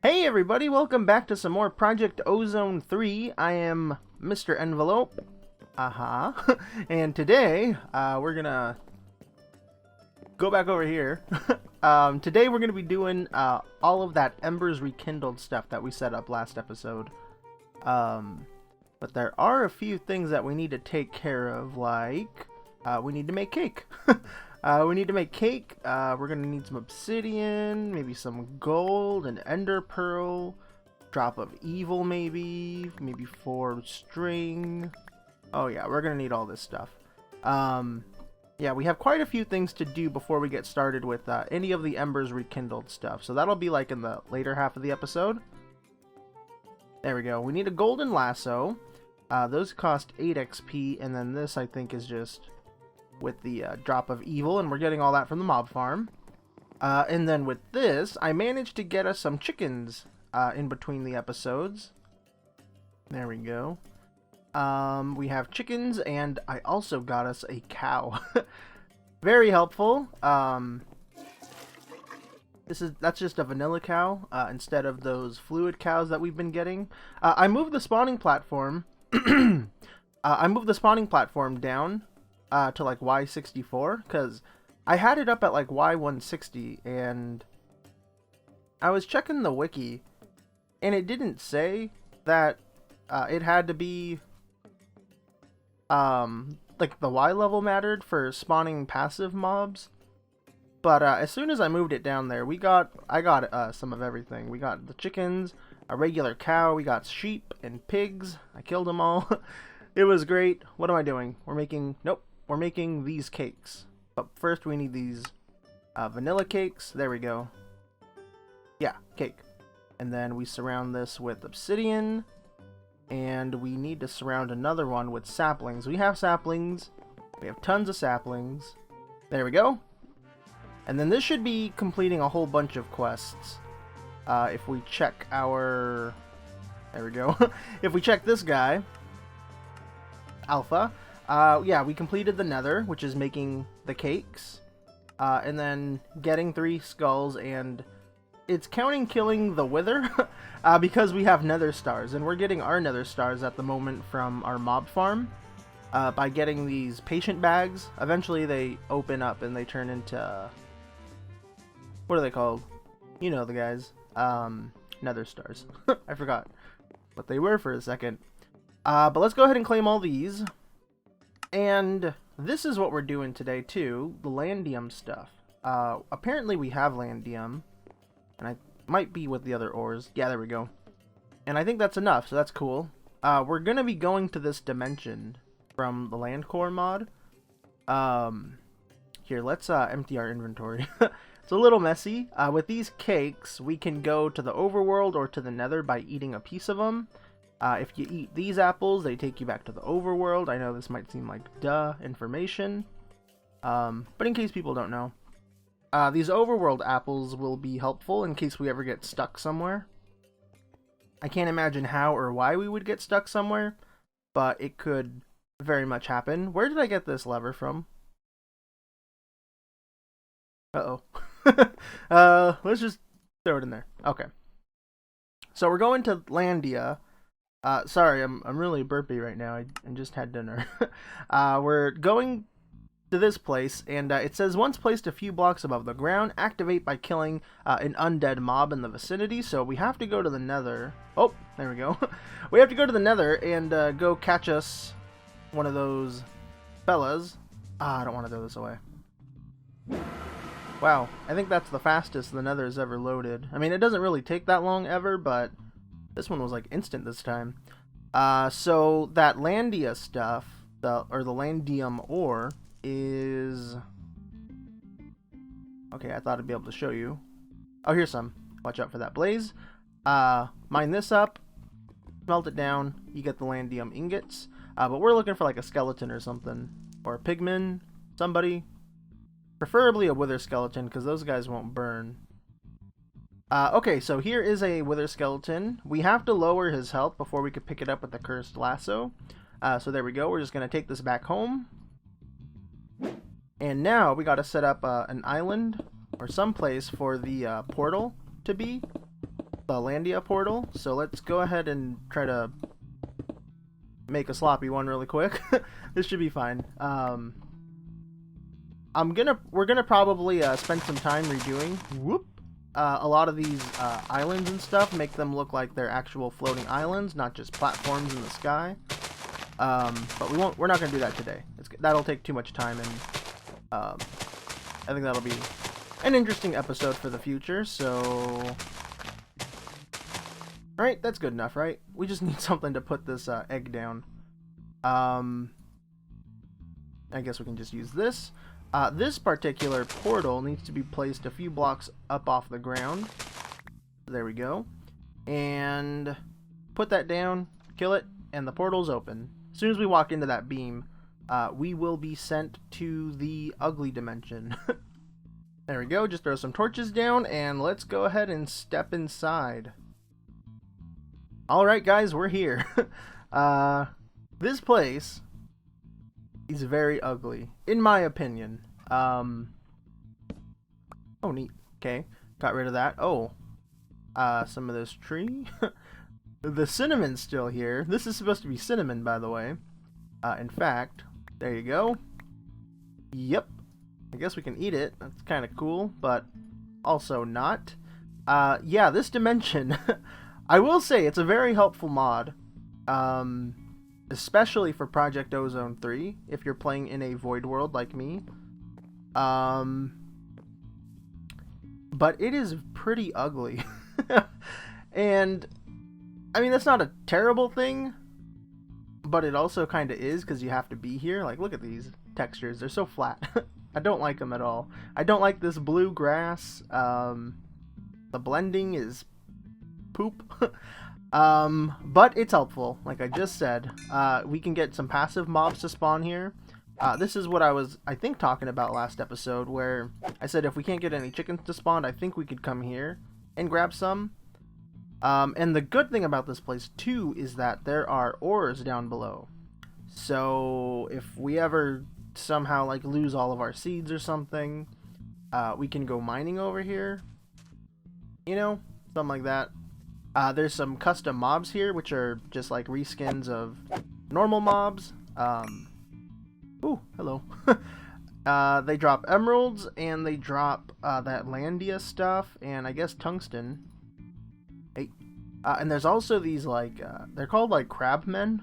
Hey everybody, welcome back to some more Project Ozone 3. I am MrEnvelope. And today, we're gonna go back over here. Today we're gonna be doing all of that Embers Rekindled stuff that we set up last episode. But there are a few things that we need to take care of, like we need to make cake. We need to make cake. We're gonna need some obsidian, maybe some gold, an ender pearl, drop of evil maybe 4 string. Oh yeah, we're gonna need all this stuff. Yeah, we have quite a few things to do before we get started with any of the Embers Rekindled stuff. So that'll be like in the later half of the episode. There we go. We need a golden lasso. Those cost 8 XP, and then this I think is just with the drop of evil, and we're getting all that from the mob farm. And then with this, I managed to get us some chickens in between the episodes. There we go. We have chickens, and I also got us a cow. Very helpful. That's just a vanilla cow instead of those fluid cows that we've been getting. I moved the spawning platform. I moved the spawning platform down to like Y64 because I had it up at like Y160, and I was checking the wiki and it didn't say that it had to be like the Y level mattered for spawning passive mobs. But as soon as I moved it down there, I got some of everything. We got the chickens, a regular cow, we got sheep and pigs. I killed them all. It was great. What am I doing? We're making these cakes. But first we need these vanilla cakes. There we go. Yeah, cake. And then we surround this with obsidian. And we need to surround another one with saplings. We have saplings. We have tons of saplings. There we go. And then this should be completing a whole bunch of quests. If we check our... There we go. If we check this guy, Alpha, yeah, we completed the nether, which is making the cakes. And then getting 3 skulls, and it's counting killing the wither because we have nether stars. And we're getting our nether stars at the moment from our mob farm by getting these patient bags. Eventually they open up and they turn into... what are they called? You know the guys. Nether stars. I forgot what they were for a second. But let's go ahead and claim all these. And this is what we're doing today too, the Landium stuff. Apparently we have Landium, and I might be with the other ores. Yeah, there we go. And I think that's enough, so that's cool. We're gonna be going to this dimension from the land core mod. Here, let's empty our inventory. It's a little messy. With these cakes, we can go to the overworld or to the nether by eating a piece of them. If you eat these apples, they take you back to the overworld. I know this might seem like duh information, but in case people don't know, these overworld apples will be helpful in case we ever get stuck somewhere. I can't imagine how or why we would get stuck somewhere, but it could very much happen. Where did I get this lever from? Uh-oh. Let's just throw it in there. Okay. So we're going to Landia. Sorry, I'm really burpy right now. I just had dinner. We're going to this place, and it says once placed a few blocks above the ground, activate by killing an undead mob in the vicinity. So we have to go to the nether. Oh, there we go. We have to go to the nether and go catch us one of those fellas. I don't want to throw this away. Wow, I think that's the fastest the nether has ever loaded. I mean, it doesn't really take that long ever, but this one was like instant this time. So that Landia stuff, the Landium ore, is... Okay, I thought I'd be able to show you. Oh, here's some. Watch out for that blaze. Mine this up, melt it down, you get the Landium ingots. But we're looking for like a skeleton or something. Or a pigman, somebody. Preferably a wither skeleton, because those guys won't burn. Okay, so here is a wither skeleton. We have to lower his health before we could pick it up with the cursed lasso. So there we go. We're just going to take this back home. And now we got to set up an island or some place for the portal to be. the Landia portal, so let's go ahead and try to make a sloppy one really quick. This should be fine. We're gonna probably spend some time redoing a lot of these islands and stuff, make them look like they're actual floating islands, not just platforms in the sky. But we're not gonna do that today. That'll take too much time, and I think that'll be an interesting episode for the future. So, right, that's good enough, right? We just need something to put this egg down. I guess we can just use this. This particular portal needs to be placed a few blocks up off the ground. There we go. And put that down, kill it, and the portal's open. As soon as we walk into that beam, we will be sent to the ugly dimension. There we go. Just throw some torches down, and let's go ahead and step inside. Alright guys, we're here. This place is very ugly, in my opinion. Oh, neat. Okay, got rid of that. Oh, some of this tree. The cinnamon's still here. This is supposed to be cinnamon, by the way. In fact, there you go. Yep. I guess we can eat it. That's kind of cool, but also not. Yeah, this dimension, I will say it's a very helpful mod. Especially for Project Ozone 3, if you're playing in a void world like me. But it is pretty ugly. And, I mean, that's not a terrible thing, but it also kind of is, because you have to be here. Like, look at these textures. They're so flat. I don't like them at all. I don't like this blue grass. The blending is poop. But it's helpful, like I just said. We can get some passive mobs to spawn here. This is what I was, I think, talking about last episode, where I said if we can't get any chickens to spawn, I think we could come here and grab some. And the good thing about this place, too, is that there are ores down below. So if we ever somehow, like, lose all of our seeds or something, we can go mining over here. You know, something like that. There's some custom mobs here, which are just like reskins of normal mobs. Ooh, hello. They drop emeralds, and they drop that Landia stuff, and I guess tungsten. Hey. And there's also these, like, they're called, like, crabmen.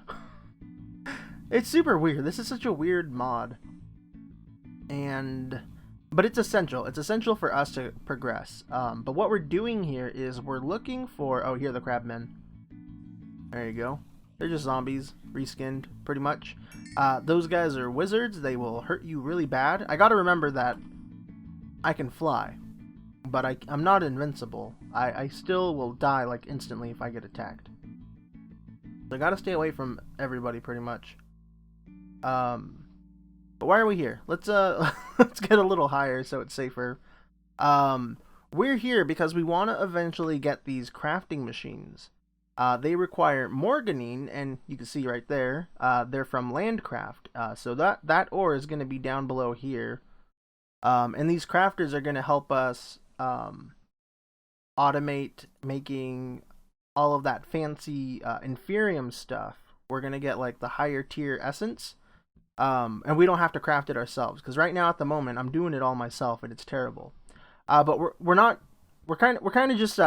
It's super weird. This is such a weird mod. But it's essential. It's essential for us to progress. But what we're doing here is we're looking for... Oh, here are the crabmen. There you go. They're just zombies, reskinned, pretty much. Those guys are wizards. They will hurt you really bad. I gotta remember that I can fly, but I'm not invincible. I still will die, like, instantly if I get attacked. So I gotta stay away from everybody, pretty much. But why are we here? Let's let's get a little higher so it's safer. We're here because we want to eventually get these crafting machines. They require morganine, and you can see right there, they're from Landcraft. So that ore is going to be down below here. And these crafters are going to help us automate making all of that fancy inferium stuff. We're going to get, like, the higher tier essence. And we don't have to craft it ourselves, because right now at the moment I'm doing it all myself and it's terrible. But we're kind of just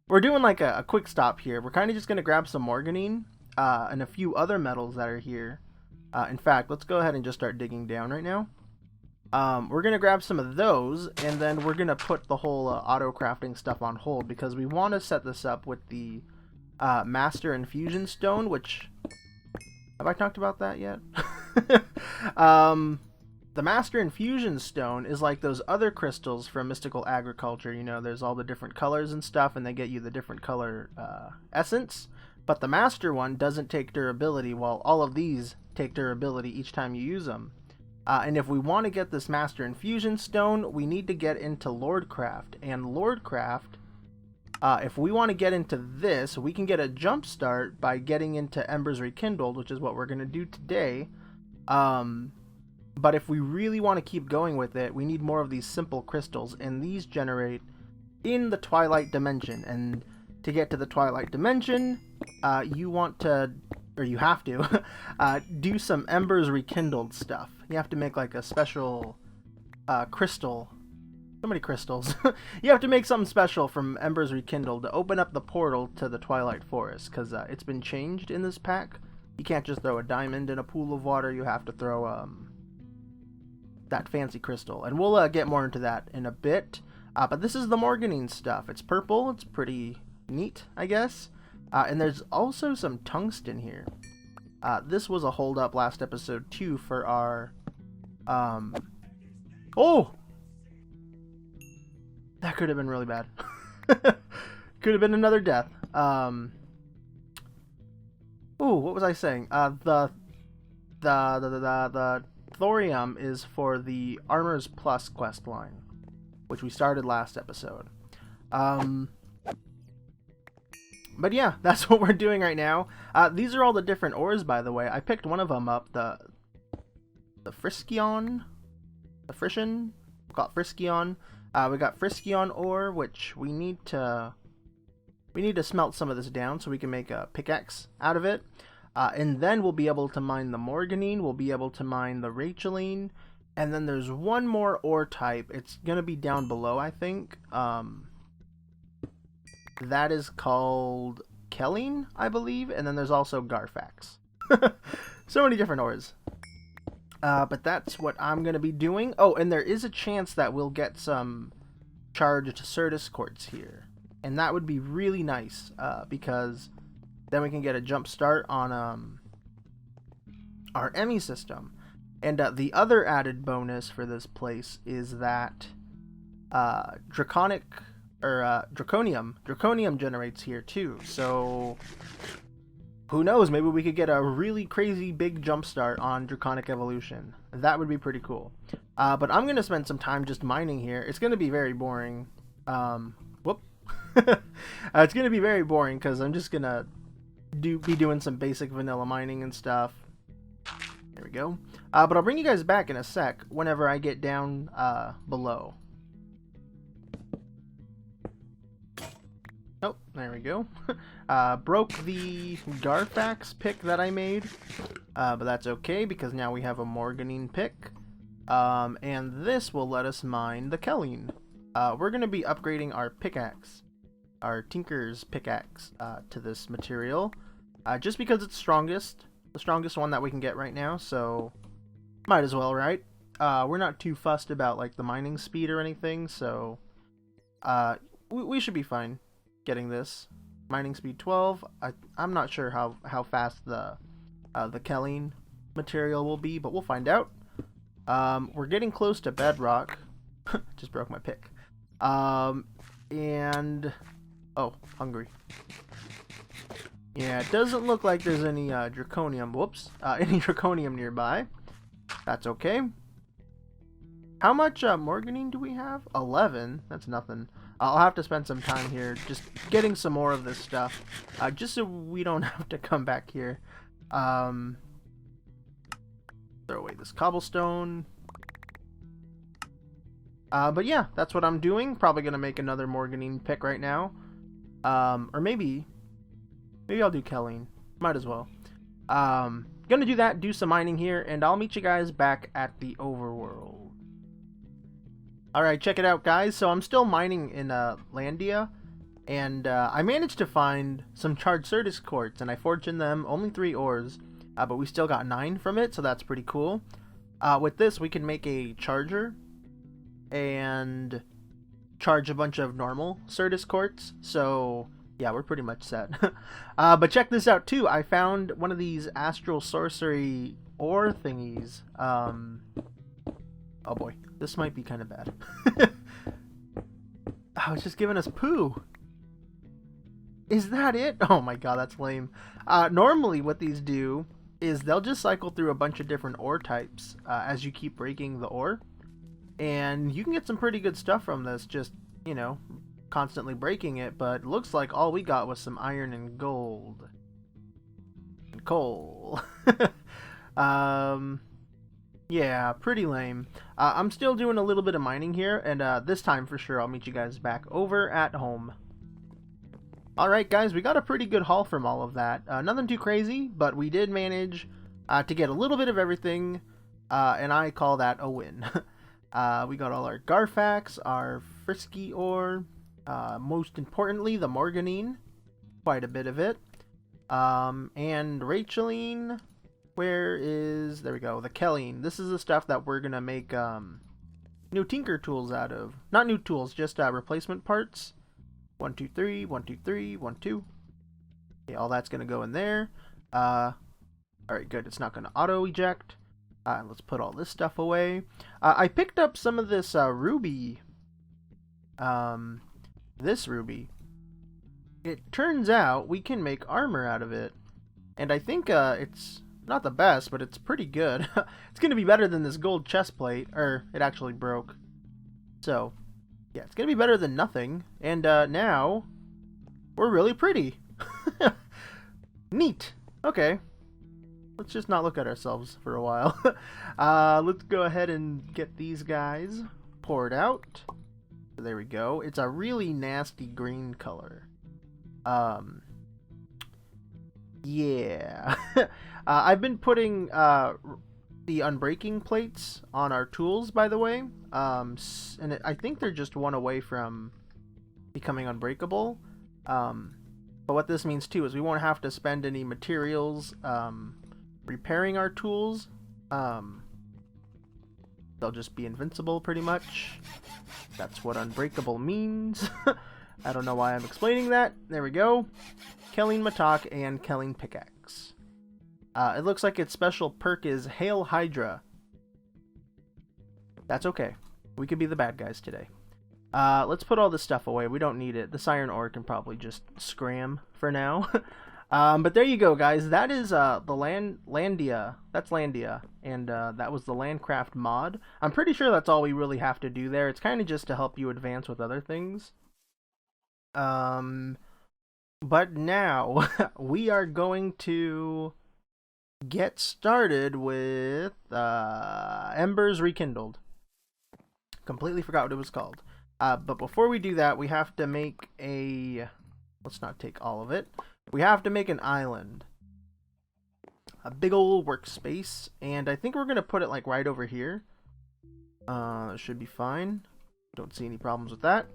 we're doing like a quick stop here. We're kind of just gonna grab some morganine and a few other metals that are here. In fact, let's go ahead and just start digging down right now. We're gonna grab some of those, and then we're gonna put the whole auto crafting stuff on hold, because we want to set this up with the Master Infusion Stone, which... Have I talked about that yet? The Master Infusion Stone is like those other crystals from Mystical Agriculture. You know, there's all the different colors and stuff, and they get you the different color essence. But the Master one doesn't take durability, while all of these take durability each time you use them. And if we want to get this Master Infusion Stone, we need to get into Lordcraft. And Lordcraft... if we want to get into this, we can get a jump start by getting into Embers Rekindled, which is what we're going to do today. But if we really want to keep going with it, we need more of these simple crystals, and these generate in the Twilight dimension. And to get to the Twilight dimension, you want to, or you have to, do some Embers Rekindled stuff. You have to make like a special crystal. So many crystals. You have to make something special from Embers Rekindled to open up the portal to the Twilight Forest, because it's been changed in this pack. You can't just throw a diamond in a pool of water, you have to throw that fancy crystal. And we'll get more into that in a bit. But this is the Morganine stuff. It's purple, it's pretty neat, I guess. And there's also some tungsten here. This was a hold up last episode too for our... Oh! That could have been really bad. Could have been another death. Ooh, what was I saying? The thorium is for the Armors Plus quest line, which we started last episode. But yeah, that's what we're doing right now. These are all the different ores, by the way. I picked one of them up, the Friskion, the Frisson, we'll call it Friskion. We got Friskion ore, which we need to smelt some of this down so we can make a pickaxe out of it. And then we'll be able to mine the Morganine, we'll be able to mine the Racheline, and then there's one more ore type. It's gonna be down below, I think. That is called Kelline, I believe, and then there's also Garfax. So many different ores. But that's what I'm going to be doing. Oh, and there is a chance that we'll get some charged Certus quartz here. And that would be really nice, because then we can get a jump start on our Emmy system. And the other added bonus for this place is that Draconium generates here too. So who knows, maybe we could get a really crazy big jump start on Draconic Evolution. That would be pretty cool. But I'm going to spend some time just mining here. It's going to be very boring. It's going to be very boring because I'm just going to be doing some basic vanilla mining and stuff. There we go. But I'll bring you guys back in a sec whenever I get down below. Oh, there we go. Broke the Garfax pick that I made, but that's okay because now we have a Morganine pick, and this will let us mine the Kelline. We're going to be upgrading our pickaxe, our Tinker's pickaxe, to this material, just because it's the strongest one that we can get right now, so might as well, right? We're not too fussed about like the mining speed or anything, so we should be fine getting this. Mining speed 12. I'm not sure how fast the Kelline material will be, but we'll find out. We're getting close to bedrock. Just broke my pick. And oh, hungry. Yeah, it doesn't look like there's any draconium. Whoops, any draconium nearby. That's okay. How much Morganine do we have? 11. That's nothing. I'll have to spend some time here just getting some more of this stuff, just so we don't have to come back here. Throw away this cobblestone. But yeah, that's what I'm doing. Probably gonna make another Morganine pick right now, or maybe I'll do Kelline. Might as well. Gonna do that. Do some mining here, and I'll meet you guys back at the overworld. Alright, check it out, guys. So I'm still mining in Landia, and I managed to find some charged Certus quartz, and I fortuned them, only 3 ores, but we still got 9 from it, so that's pretty cool. With this, we can make a charger, and charge a bunch of normal Certus quartz, so yeah, we're pretty much set. But check this out, too. I found one of these Astral Sorcery ore thingies. Oh boy, this might be kind of bad. Oh, it's just giving us poo. Is that it? Oh my god, that's lame. Normally what these do is they'll just cycle through a bunch of different ore types as you keep breaking the ore. And you can get some pretty good stuff from this, just, you know, constantly breaking it. But it looks like all we got was some iron and gold. And coal. Yeah, pretty lame. I'm still doing a little bit of mining here, and this time for sure I'll meet you guys back over at home. Alright guys, we got a pretty good haul from all of that. Nothing too crazy, but we did manage to get a little bit of everything, and I call that a win. We got all our Garfax, our Frisky ore, most importantly the Morganine, quite a bit of it, and Racheline, where is, there we go, the Kelline. This is the stuff that we're gonna make new Tinker tools out of. Not new tools, just replacement parts. 1, 2, 3, 1, 2, 3, 1, 2. Okay, all that's gonna go in there. Alright, good, it's not gonna auto eject. Let's put all this stuff away. I picked up some of this ruby. This ruby. It turns out we can make armor out of it. And I think it's not the best, but it's pretty good. It's going to be better than this gold chest plate. Or, it actually broke. So, yeah, it's going to be better than nothing. And now, we're really pretty. Neat. Okay. Let's just not look at ourselves for a while. Let's go ahead and get these guys poured out. There we go. It's a really nasty green color. Yeah. I've been putting the unbreaking plates on our tools, by the way. And I think they're just one away from becoming unbreakable. But what this means too is we won't have to spend any materials repairing our tools. They'll just be invincible pretty much. That's what unbreakable means. I don't know why I'm explaining that. There we go. Kelline Matok and Kelline Pickaxe. It looks like its special perk is Hail Hydra. That's okay. We could be the bad guys today. Let's put all this stuff away. We don't need it. This iron ore can probably just scram for now. But there you go, guys. That is the Landia. That's Landia. And that was the Landcraft mod. I'm pretty sure that's all we really have to do there. It's kind of just to help you advance with other things. But now we are going to get started with Embers Rekindled. Completely forgot what it was called. But before we do that, we have to make a... Let's not take all of it. We have to make an island. A big old workspace. And I think we're going to put it like right over here. Should be fine. Don't see any problems with that.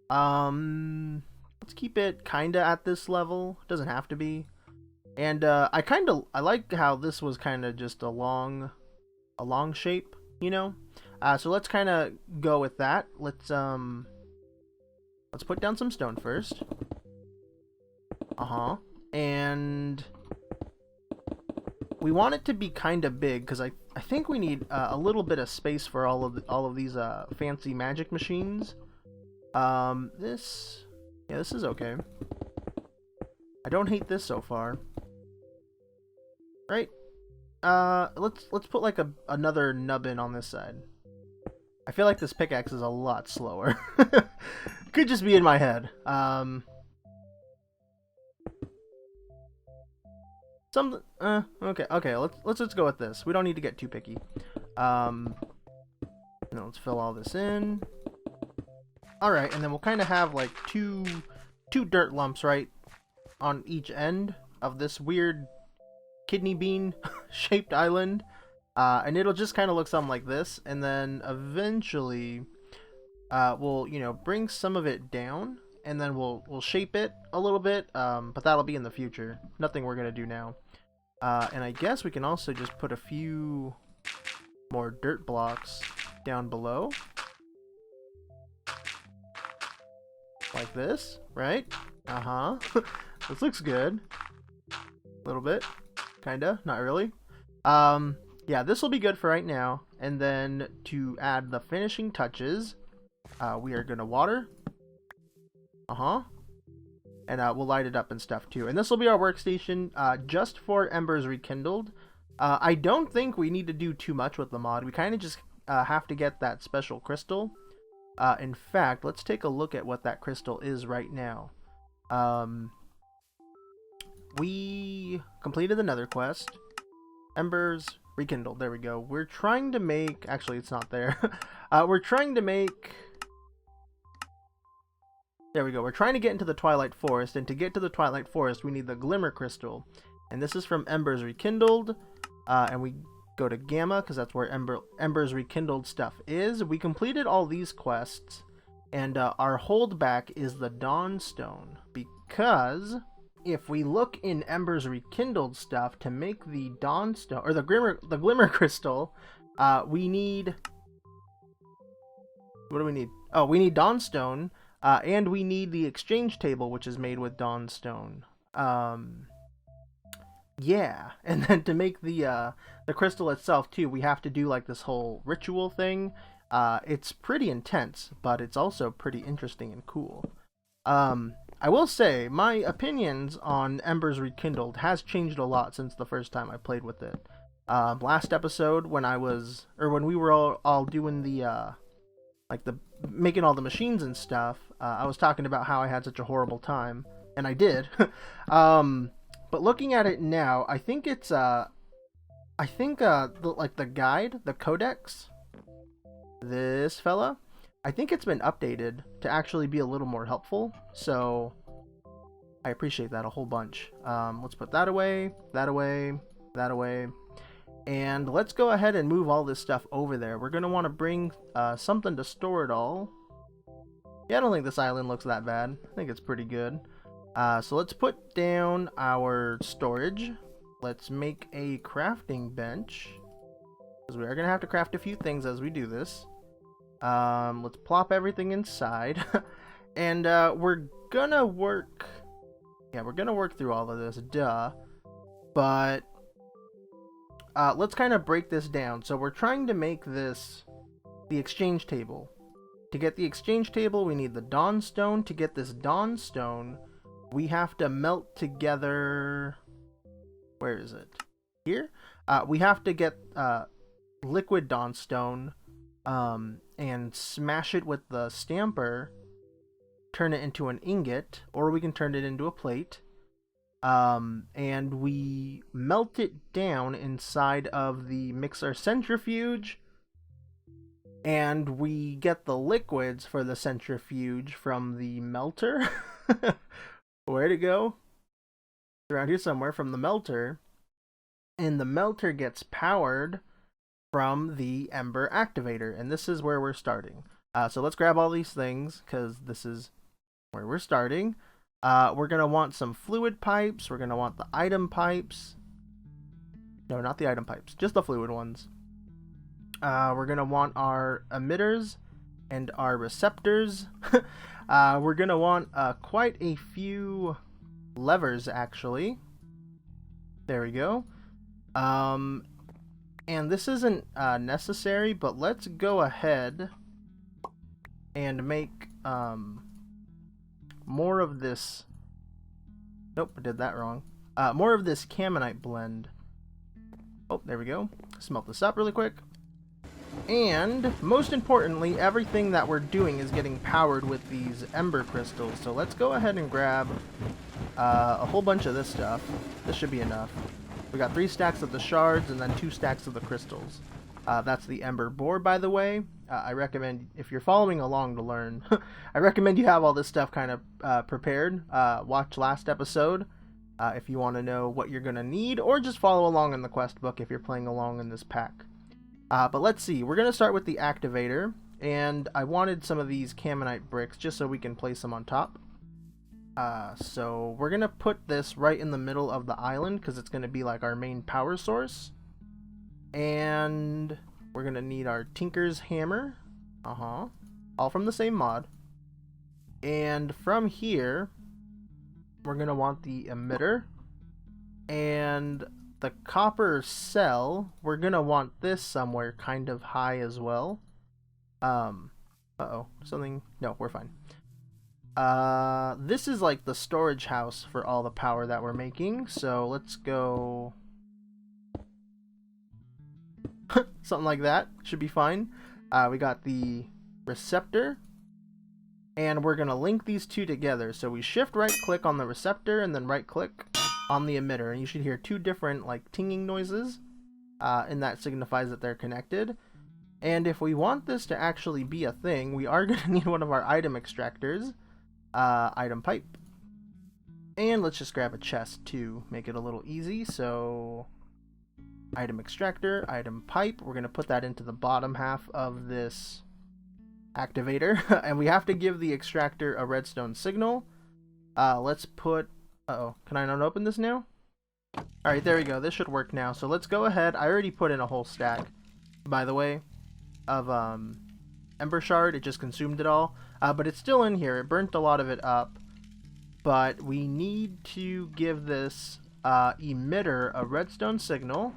Let's keep it kinda at this level. Doesn't have to be. And I like how this was kinda just a long shape, you know? So let's kinda go with that. Let's put down some stone first. And we want it to be kinda big because I think we need a little bit of space for all of these fancy magic machines. This is okay. I don't hate this so far. Right? Let's put like another nubbin on this side. I feel like this pickaxe is a lot slower. Could just be in my head. Okay, let's just go with this. We don't need to get too picky. Let's fill all this in. Alright, and then we'll kind of have like two dirt lumps, right, on each end of this weird kidney bean shaped island. And it'll just kind of look something like this, and then eventually we'll, bring some of it down, and then we'll shape it a little bit, but that'll be in the future. Nothing we're gonna do now. And I guess we can also just put a few more dirt blocks down below. Like this, right? This looks good. A little bit. Kinda. Not really. Yeah, this will be good for right now. And then to add the finishing touches, we are gonna water. And we'll light it up and stuff too. And this will be our workstation just for Embers Rekindled. I don't think we need to do too much with the mod. We kind of just have to get that special crystal. In fact, let's take a look at what that crystal is right now. We completed the Nether quest. Embers Rekindled, there we go. We're trying to make... Actually, it's not there. We're trying to make... There we go. We're trying to get into the Twilight Forest, and to get to the Twilight Forest, we need the Glimmer Crystal. And this is from Embers Rekindled, and we go to Gamma, because that's where Embers Rekindled stuff is. We completed all these quests, and our holdback is the Dawnstone, because... if we look in Embers Rekindled stuff to make the Dawnstone, or the Glimmer Crystal, we need... What do we need? Oh, we need Dawnstone, and we need the exchange table, which is made with Dawnstone. Yeah, and then to make the crystal itself, too, we have to do, like, this whole ritual thing. It's pretty intense, but it's also pretty interesting and cool. I will say, my opinions on Embers Rekindled has changed a lot since the first time I played with it. Last episode, when we were all doing the, making all the machines and stuff, I was talking about how I had such a horrible time, and I did. But looking at it now, I think it's, the guide, the codex, this fella, I think it's been updated to actually be a little more helpful, so I appreciate that a whole bunch. Let's put that away, that away, that away, and let's go ahead and move all this stuff over there. We're going to want to bring something to store it all. Yeah, I don't think this island looks that bad. I think it's pretty good. So let's put down our storage. Let's make a crafting bench, because we are going to have to craft a few things as we do this. Let's plop everything inside, and we're gonna work through all of this, duh, but let's kind of break this down. So we're trying to make this the exchange table. To get the exchange table, we need the Dawnstone. To get this Dawnstone, we have to melt together, where is it? Here? We have to get liquid Dawnstone, and smash it with the stamper, turn it into an ingot, or we can turn it into a plate, and we melt it down inside of the mixer centrifuge, and we get the liquids for the centrifuge from the melter. Where'd it go? It's around here somewhere, from the melter, and the melter gets powered from the Ember activator, and this is where we're starting. So let's grab all these things, because this is where we're starting. We're going to want some fluid pipes. We're going to want the item pipes. No, not the item pipes, just the fluid ones. We're going to want our emitters and our receptors. We're going to want quite a few levers, actually. There we go. And this isn't necessary, but let's go ahead and make more of this. Nope, I did that wrong. More of this Camonite blend. Oh, there we go. Smelt this up really quick. And most importantly, everything that we're doing is getting powered with these Ember crystals. So let's go ahead and grab a whole bunch of this stuff. This should be enough. We got 3 stacks of the shards and then 2 stacks of the crystals. That's the Ember board, by the way. I recommend, if you're following along to learn, I recommend you have all this stuff kind of prepared. Watch last episode if you want to know what you're going to need, or just follow along in the quest book if you're playing along in this pack. But let's see. We're going to start with the activator, and I wanted some of these Camonite bricks just so we can place them on top. So we're going to put this right in the middle of the island because it's going to be like our main power source. And we're going to need our Tinker's Hammer. All from the same mod. And from here, we're going to want the emitter. And the copper cell, we're going to want this somewhere kind of high as well. Uh-oh. Something... No, we're fine. This is like the storage house for all the power that we're making, so let's go something like that. Should be fine. We got the receptor, and we're gonna link these two together. So we shift right click on the receptor and then right click on the emitter, and you should hear 2 different like tinging noises. and that signifies that they're connected. And if we want this to actually be a thing, we are going to need one of our item extractors, item pipe. And let's just grab a chest to make it a little easy. So, item extractor, item pipe. We're going to put that into the bottom half of this activator. And we have to give the extractor a redstone signal. Let's put... Uh-oh, can I not open this now? Alright, there we go. This should work now. So let's go ahead. I already put in a whole stack, by the way, of Ember shard. It just consumed it all. But it's still in here. It burnt a lot of it up. But we need to give this emitter a redstone signal.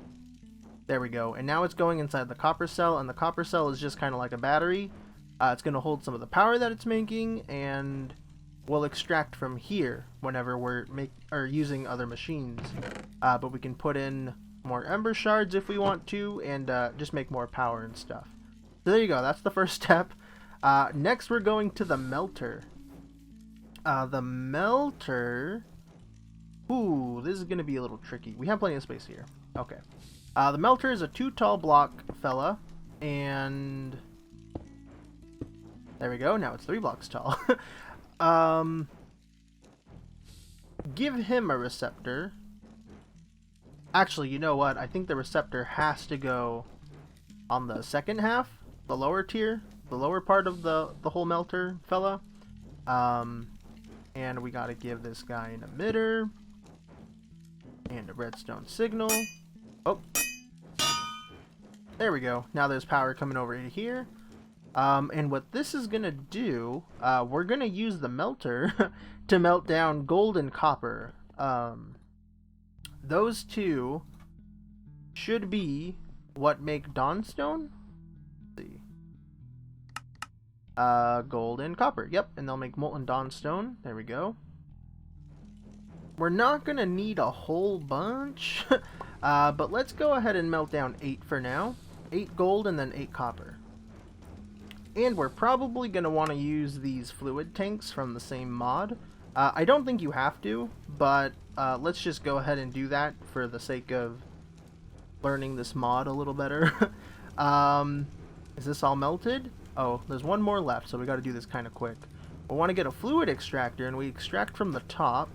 There we go. And now it's going inside the copper cell, and the copper cell is just kind of like a battery. It's going to hold some of the power that it's making, and we'll extract from here whenever we're using other machines. But we can put in more ember shards if we want to, and just make more power and stuff. So there you go. That's the first step. Next, we're going to the melter. The melter... Ooh, this is going to be a little tricky. We have plenty of space here. Okay. The melter is a 2 tall block fella, and... There we go. Now it's 3 blocks tall. Give him a receptor. Actually, you know what? I think the receptor has to go on the second half, the lower tier, the lower part of the whole melter fella. And we gotta give this guy an emitter and a redstone signal. Oh, there we go. Now there's power coming over here. And what this is gonna do, we're gonna use the melter to melt down gold and copper. Those two should be what make Dawnstone. Let's see. Gold and copper. Yep, and they'll make molten Dawnstone. There we go. We're not gonna need a whole bunch, but let's go ahead and melt down 8 for now. 8 gold and then 8 copper. And we're probably going to want to use these fluid tanks from the same mod. I don't think you have to, but let's just go ahead and do that for the sake of learning this mod a little better. Is this all melted? Oh, there's one more left, so we got to do this kind of quick. We want to get a fluid extractor, and we extract from the top.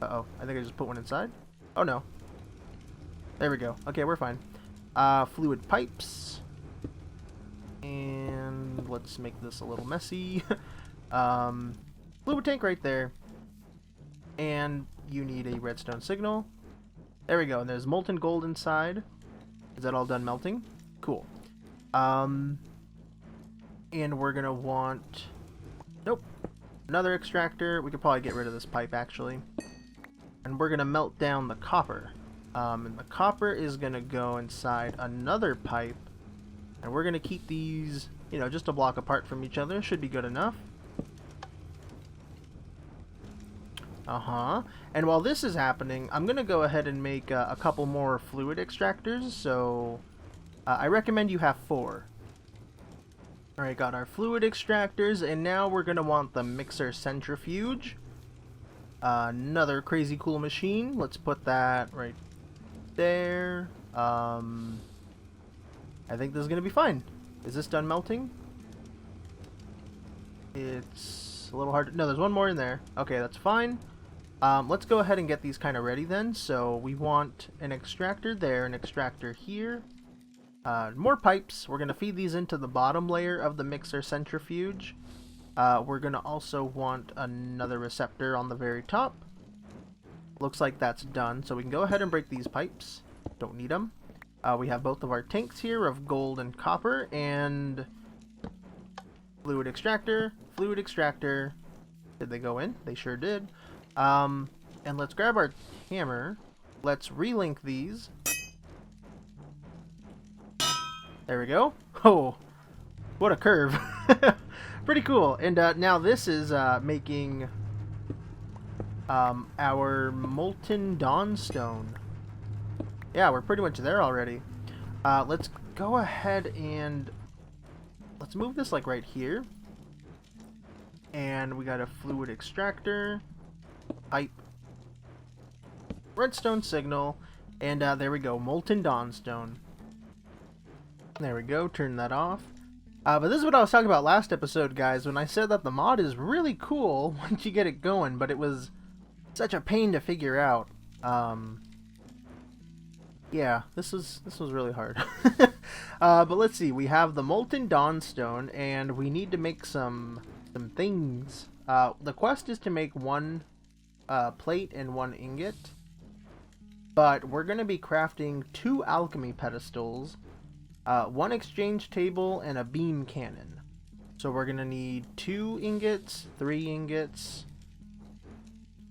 Uh-oh, I think I just put one inside. Oh, no. There we go. Okay, we're fine. Fluid pipes. And let's make this a little messy. Fluid tank right there. And you need a redstone signal. There we go. And there's molten gold inside. Is that all done melting? Cool. And we're gonna want... Nope. Another extractor. We could probably get rid of this pipe, actually. And we're gonna melt down the copper. And the copper is gonna go inside another pipe. And we're gonna keep these, you know, just a block apart from each other. Should be good enough. And while this is happening, I'm gonna go ahead and make a couple more fluid extractors. So I recommend you have 4. Alright, got our fluid extractors, and now we're gonna want the mixer centrifuge. Another crazy cool machine. Let's put that right there. I think this is gonna be fine. Is this done melting? It's a little hard to... No, there's one more in there. Okay, that's fine. Let's go ahead and get these kind of ready then. So we want an extractor there, an extractor here. More pipes. We're going to feed these into the bottom layer of the mixer centrifuge. We're going to also want another receptor on the very top. Looks like that's done. So we can go ahead and break these pipes. Don't need them. We have both of our tanks here of gold and copper, and fluid extractor, fluid extractor. Did they go in? They sure did. And let's grab our hammer. Let's relink these. There we go. Oh, what a curve. Pretty cool. And now this is making our molten Dawnstone. Yeah, we're pretty much there already. Let's go ahead and let's move this like right here. And we got a fluid extractor, pipe, redstone signal, and there we go, molten Dawnstone. There we go, turn that off. But this is what I was talking about last episode, guys, when I said that the mod is really cool once you get it going, but it was such a pain to figure out. Yeah, this was really hard. But let's see, we have the Molten Dawnstone, and we need to make some things. The quest is to make one plate and one ingot, but we're going to be crafting 2 alchemy pedestals, 1 exchange table, and a beam cannon. So we're going to need 2 ingots, 3 ingots,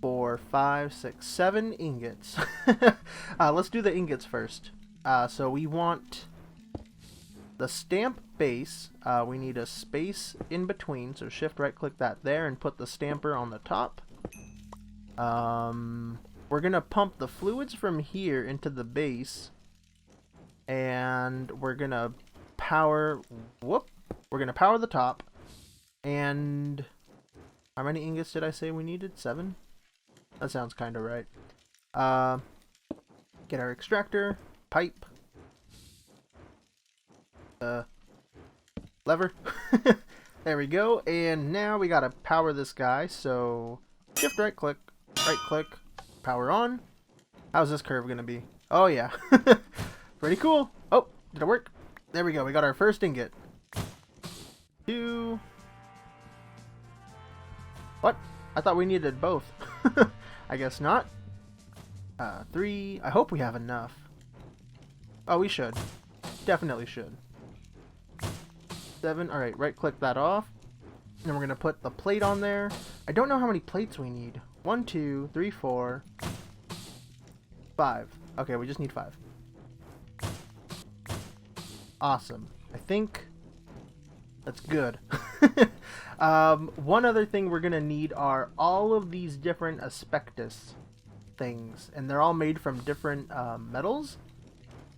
4, 5, 6, 7 ingots. Let's do the ingots first. So we want the stamp base. We need a space in between, so shift right click that there and put the stamper on the top. We're gonna pump the fluids from here into the base, and we're gonna power the top. And how many ingots did I say we needed? 7? That sounds kind of right. Get our extractor, pipe, lever. There we go. And now we gotta power this guy. So shift right click, power on. How's this curve gonna be? Oh yeah, pretty cool. Oh, did it work? There we go. We got our first ingot. 2. What? I thought we needed both. I guess not. 3. I hope we have enough. Oh, we should. Definitely should. 7. Alright, right click that off. And we're going to put the plate on there. I don't know how many plates we need. 1, 2, 3, 4, 5. Okay, we just need 5. Awesome. I think that's good. One other thing we're going to need are all of these different asbestos things. And they're all made from different metals.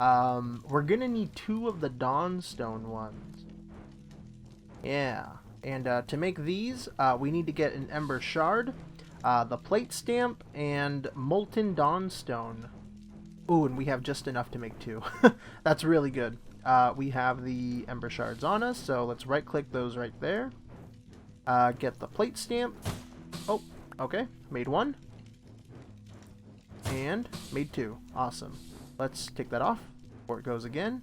We're going to need 2 of the Dawnstone ones. Yeah. And to make these, we need to get an Ember shard, the plate stamp, and Molten Dawnstone. Ooh, and we have just enough to make 2. That's really good. We have the Ember shards on us, so let's right click those right there. Get the plate stamp. Oh, okay. Made 1. And made 2. Awesome. Let's take that off before it goes again.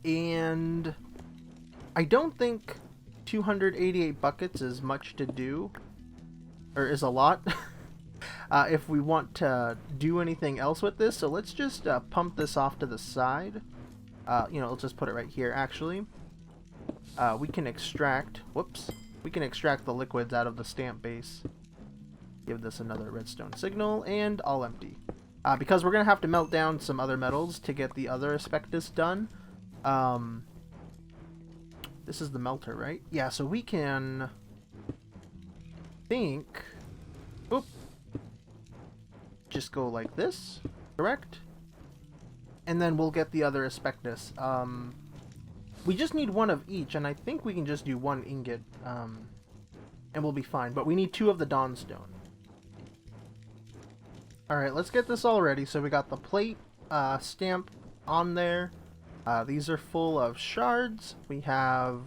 And I don't think 288 buckets is much to do, or is a lot, if we want to do anything else with this. So let's just pump this off to the side. Let's just put it right here, actually. We can extract, we can extract the liquids out of the stamp base. Give this another redstone signal, and all empty. Because we're going to have to melt down some other metals to get the other asbestos done. This is the melter, right? Yeah, so we can just go like this, correct? And then we'll get the other asbestos. We just need 1 of each, and I think we can just do 1 ingot, and we'll be fine. But we need 2 of the Dawnstone. Alright, let's get this all ready. So we got the plate stamp on there. These are full of shards. We have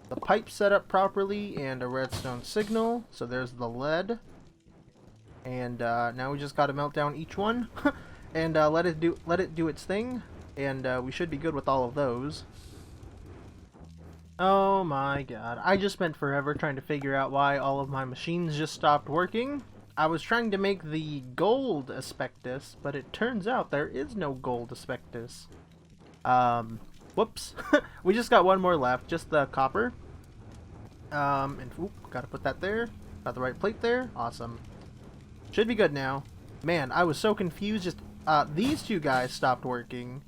the pipe set up properly and a redstone signal. So there's the lead. And now we just got to melt down each one and let it do its thing. And we should be good with all of those. Oh my god. I just spent forever trying to figure out why all of my machines just stopped working. I was trying to make the gold asbestos, but it turns out there is no gold asbestos. Whoops. We just got 1 more left, just the copper. And gotta put that there. Got the right plate there. Awesome. Should be good now. Man, I was so confused. Just these 2 guys stopped working,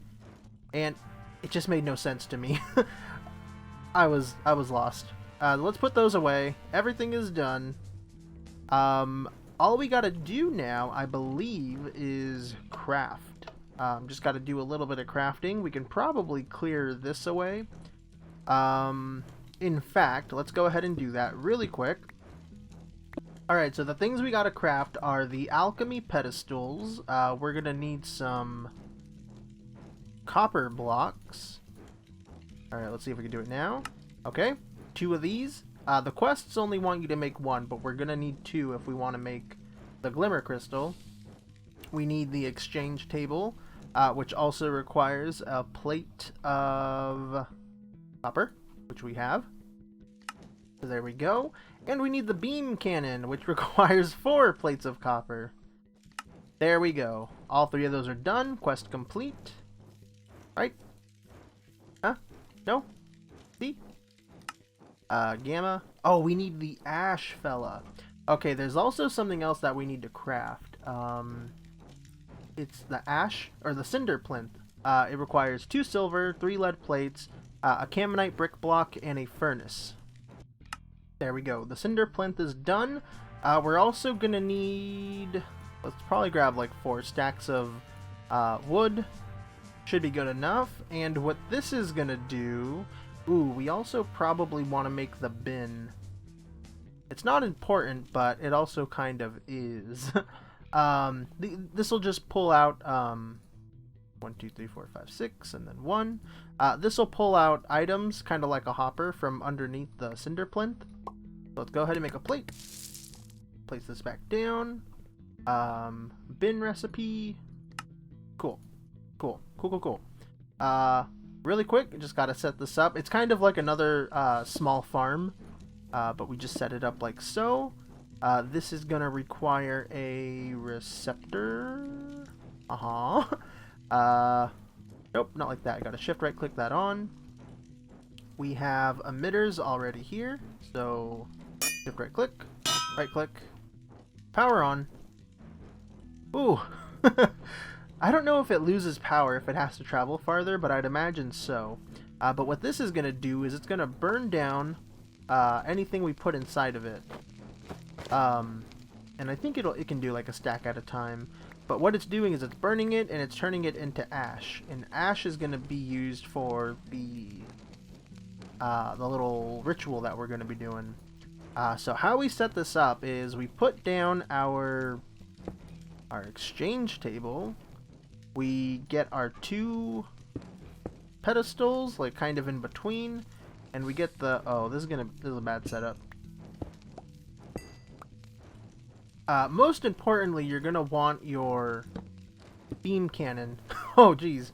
and it just made no sense to me. I was lost. Let's put those away. Everything is done. All we gotta do now, I believe, is craft. Just gotta do a little bit of crafting. We can probably clear this away. In fact, let's go ahead and do that really quick. Alright, so the things we gotta craft are the alchemy pedestals. We're gonna need some copper blocks. Alright, let's see if we can do it now. Okay, 2 of these. The quests only want you to make 1, but we're gonna need 2 if we want to make the glimmer crystal. We need the exchange table, which also requires a plate of copper, which we have. So there we go. And we need the beam cannon, which requires 4 plates of copper. There we go. All 3 of those are done. Quest complete. Right? Huh? No? See? Gamma. Oh, we need the ash fella. Okay, there's also something else that we need to craft. It's the ash, or the cinder plinth. It requires 2 silver, 3 lead plates, a cammonite brick block, and a furnace. There we go. The cinder plinth is done. We're also gonna need... Let's probably grab like 4 stacks of wood. Should be good enough. And what this is gonna do... Ooh, we also probably want to make the bin. It's not important, but it also kind of is. This will just pull out 1, 2, 3, 4, 5, 6, and then 1. This will pull out items, kind of like a hopper, from underneath the cinder plinth. So let's go ahead and make a plate. Place this back down. Bin recipe. Cool. Really quick, just gotta set this up. It's kind of like another small farm, but we just set it up like so. This is gonna require a receptor. Nope, not like that. I gotta shift right click that on. We have emitters already here, so shift right click, power on. Ooh. I don't know if it loses power if it has to travel farther, but I'd imagine so. But what this is going to do is it's going to burn down anything we put inside of it. And I think it can do like a stack at a time. But what it's doing is it's burning it and it's turning it into ash. And ash is going to be used for the little ritual that we're going to be doing. So how we set this up is we put down our exchange table. We get our 2 pedestals, like kind of in between, and we get the... Oh, this is a bad setup. Most importantly, you're gonna want your beam cannon. Oh, geez.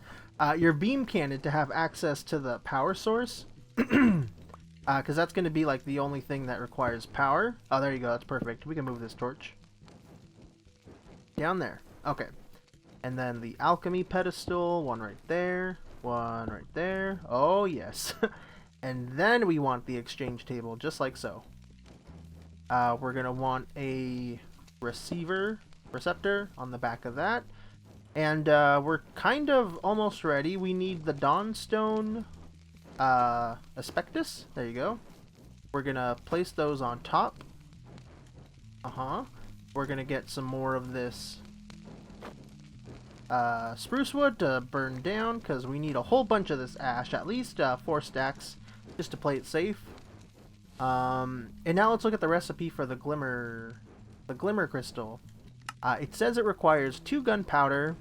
Your beam cannon to have access to the power source, because that's gonna be like the only thing that requires power. Oh, there you go. That's perfect. We can move this torch down there. Okay. And then the alchemy pedestal, 1 right there, 1 right there. Oh, yes. And then we want the exchange table, just like so. We're going to want a receptor on the back of that. And we're kind of almost ready. We need the Dawnstone Aspectus. There you go. We're going to place those on top. We're going to get some more of this spruce wood to burn down, because we need a whole bunch of this ash, at least 4 stacks, just to play it safe. And now let's look at the recipe for the glimmer crystal. It says it requires 2 gunpowder,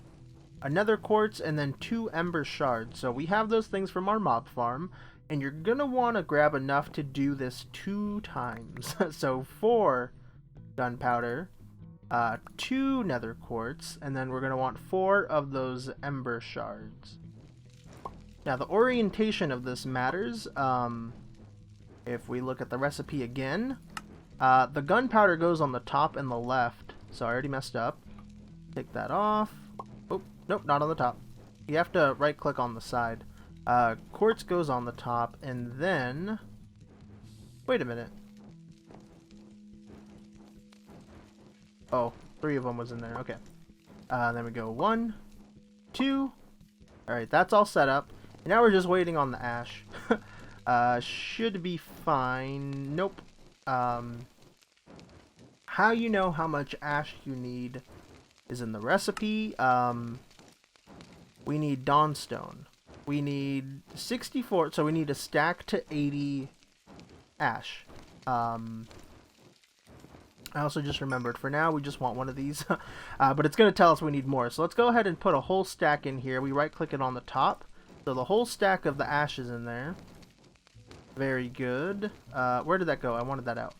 a nether quartz, and then 2 ember shards. So we have those things from our mob farm, and you're gonna want to grab enough to do this 2 times. So 4 gunpowder, 2 nether quartz, and then we're going to want 4 of those ember shards. Now the orientation of this matters. If we look at the recipe again, the gunpowder goes on the top and the left, so I already messed up. Take that off. Oh, nope, not on the top. You have to right click on the side. Quartz goes on the top, and then... Wait a minute. Oh, 3 of them was in there. Okay. Then we go 1, 2. Alright, that's all set up. And now we're just waiting on the ash. Should be fine. Nope. How you know how much ash you need is in the recipe. We need Dawnstone. We need 64, so we need a stack to 80 ash. I also just remembered, for now we just want 1 of these, but it's going to tell us we need more. So let's go ahead and put a whole stack in here. We right click it on the top, So the whole stack of the ashes in there. Very good. Where did that go? I wanted that out.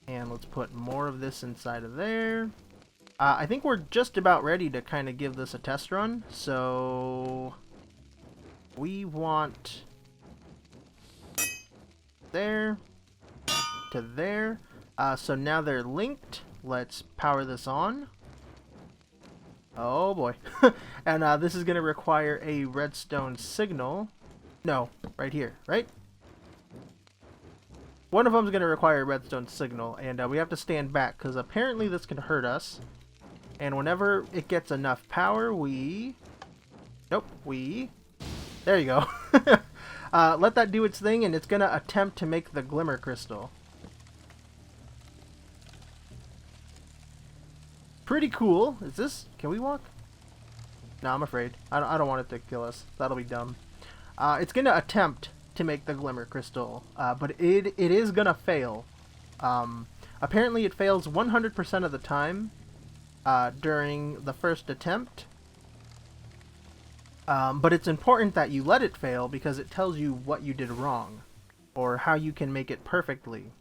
And let's put more of this inside of there. I think we're just about ready to kind of give this a test run. So we want there to there. So now they're linked. Let's power this on. Oh boy. And this is going to require a redstone signal. No, right here, right? One of them is going to require a redstone signal, and we have to stand back because apparently this can hurt us. And whenever it gets enough power, we... Nope, we... There you go. Let that do its thing, and it's going to attempt to make the glimmer crystal. Pretty cool. Is this... Can we walk? No, I'm afraid. I don't want it to kill us. That'll be dumb. It's going to attempt to make the glimmer crystal, but it is going to fail. Apparently it fails 100% of the time during the first attempt. But it's important that you let it fail because it tells you what you did wrong or how you can make it perfectly.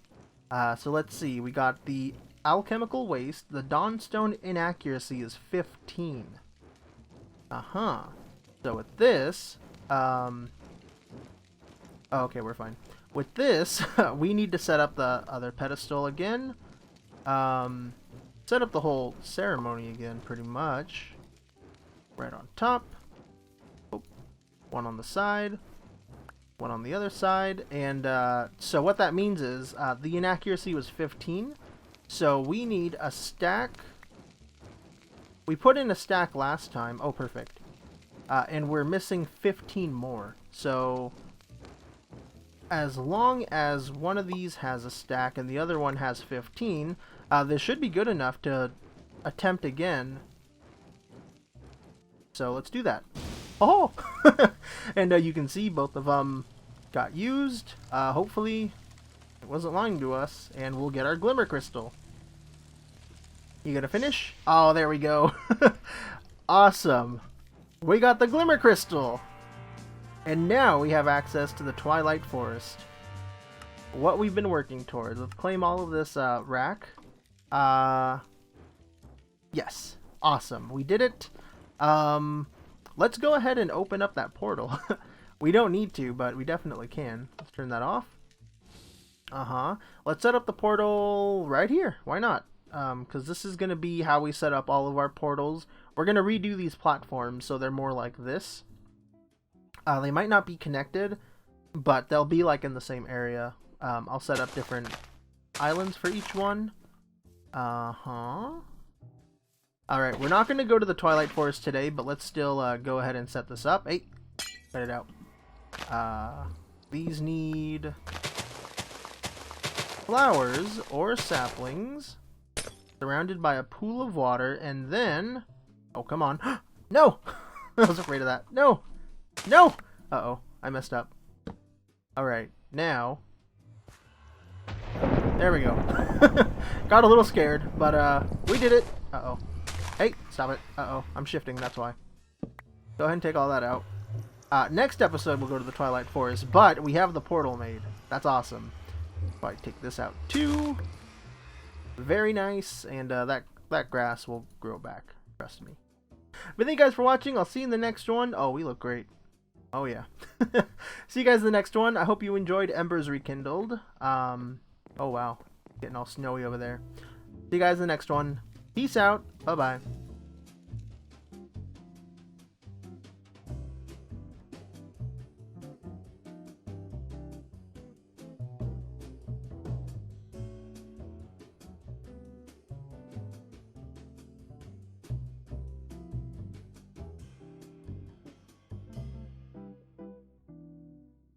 So let's see. We got the alchemical waste. The dawnstone inaccuracy is 15. So with this... Oh, okay, we're fine. With this, we need to set up the other pedestal again. Set up the whole ceremony again, pretty much. Right on top. Oh, one on the side. One on the other side. And so what that means is the inaccuracy was 15. So we need a stack. We put in a stack last time. Oh, perfect. And we're missing 15 more. So... as long as one of these has a stack and the other one has 15, this should be good enough to attempt again. So let's do that. Oh! And you can see both of them got used. Hopefully it wasn't lying to us, and we'll get our glimmer crystal. You gonna finish? Oh, there we go. Awesome. We got the glimmer crystal. And now we have access to the Twilight Forest. What we've been working towards. Let's claim all of this rack. Yes. Awesome. We did it. Let's go ahead and open up that portal. We don't need to, but we definitely can. Let's turn that off. Let's set up the portal right here. Why not? Because this is going to be how we set up all of our portals. We're going to redo these platforms so they're more like this. They might not be connected, but they'll be like in the same area. I'll set up different islands for each one. Alright, we're not going to go to the Twilight Forest today, but let's still go ahead and set this up. Hey, cut it out. These need flowers or saplings surrounded by a pool of water, and then... Oh, come on. No! I was afraid of that. No! No! Uh-oh, I messed up. Alright, now... There we go. Got a little scared, but we did it. Uh-oh. Hey, stop it. Uh-oh, I'm shifting, that's why. Go ahead and take all that out. Next episode we'll go to the Twilight Forest, but we have the portal made. That's awesome. If I take this out too. Very nice, and that grass will grow back. Trust me. But thank you guys for watching. I'll see you in the next one. Oh, we look great. Oh, yeah. See you guys in the next one. I hope you enjoyed Embers Rekindled. Oh, wow. Getting all snowy over there. See you guys in the next one. Peace out. Bye-bye.